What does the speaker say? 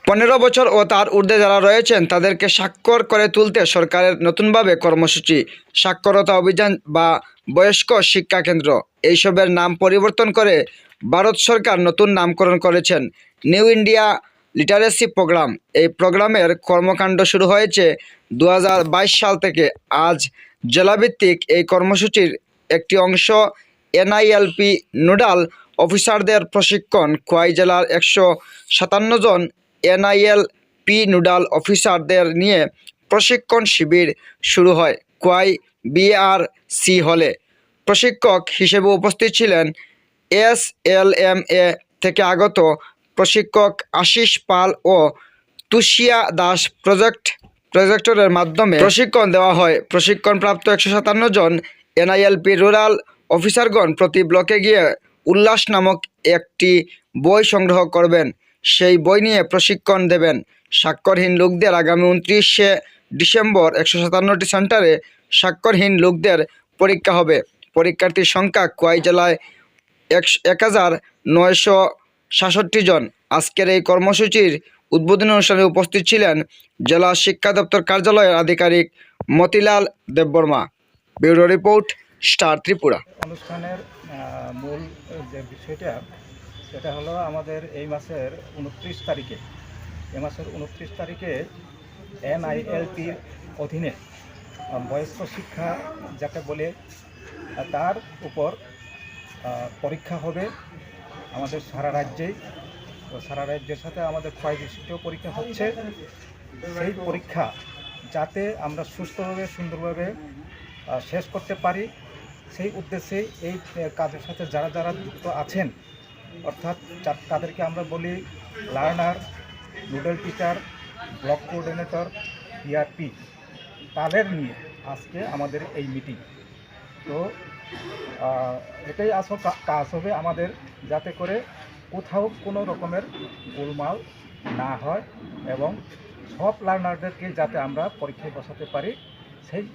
15 বছর ও তার ঊর্ধ্বে যারা রয়েছেন তাদেরকে স্বাক্ষর করে তুলতে সরকারের নতুনভাবে কর্মসূচি সাক্ষরতা অভিযান বা বয়স্ক শিক্ষা কেন্দ্র এইসবের নাম পরিবর্তন করে ভারত সরকার নতুন নামকরণ করেছেন নিউ ইন্ডিয়া লিটারেসি প্রোগ্রাম। এই প্রোগ্রামের কর্মকাণ্ড শুরু হয়েছে 2022 সাল থেকে। আজ জেলাভিত্তিক এই কর্মসূচির একটি অংশ এনআইএলপি নোডাল অফিসারদের প্রশিক্ষণ। খোয়াই জেলার 157 জন এনআইএলপি নোডাল অফিসারদের নিয়ে প্রশিক্ষণ শিবির শুরু হয় খোয়াই বিআরসি হলে। প্রশিক্ষক হিসেবে উপস্থিত ছিলেন এসএলএমএ থেকে আগত প্রশিক্ষক আশিস পাল ও তুষিয়া দাস। প্রজেক্টরের মাধ্যমে প্রশিক্ষণ দেওয়া হয়। প্রশিক্ষণপ্রাপ্ত 157 জন এনআইএলপি রুরাল অফিসারগণ প্রতি ব্লকে গিয়ে উল্লাস নামক একটি বই সংগ্রহ করবেন। সেই বই নিয়ে প্রশিক্ষণ দেবেন। স্বাক্ষরহীন লোকদের আগামী 29শে ডিসেম্বর 157টি সেন্টারে স্বাক্ষরহীন লোকদের পরীক্ষা হবে। পরীক্ষার্থীর সংখ্যা খোয়াই জেলায় 1966 জন। আজকের এই কর্মসূচির উদ্বোধনী অনুষ্ঠানে উপস্থিত ছিলেন জেলা শিক্ষা দপ্তর কার্যালয়ের আধিকারিক Motilal Debbarma. Bureau report, star Tripura. অনুষ্ঠানের মূল যে বিষয়টা সেটা হলো আমাদের এই মাসের 29 তারিখে এনআইএলপির অধীনে বয়স্ক শিক্ষা যাকে বলে তার উপর পরীক্ষা হবে আমাদের সারা রাজ্যেই। তো সারা রাজ্যের সাথে আমাদের খোয়াই ডিস্ট্রিক্টেও পরীক্ষা হচ্ছে। সেই পরীক্ষা যাতে আমরা সুস্থভাবে সুন্দরভাবে শেষ করতে পারি সেই উদ্দেশ্যে এই কাজের সাথে যারা যারা যুক্ত আছেন, অর্থাৎ তাদেরকে আমরা বলি learner, nodal teacher, block coordinator, PRP, তাদের নিয়ে আজকে আমাদের এই মিটিং। তো এটাই আসল কাজ হবে আমাদের, যাতে করে কোথাও কোনো রকমের গোলমাল না হয় এবং সব লার্নারদেরকে যাতে আমরা পরীক্ষায় বসাতে পারি সেই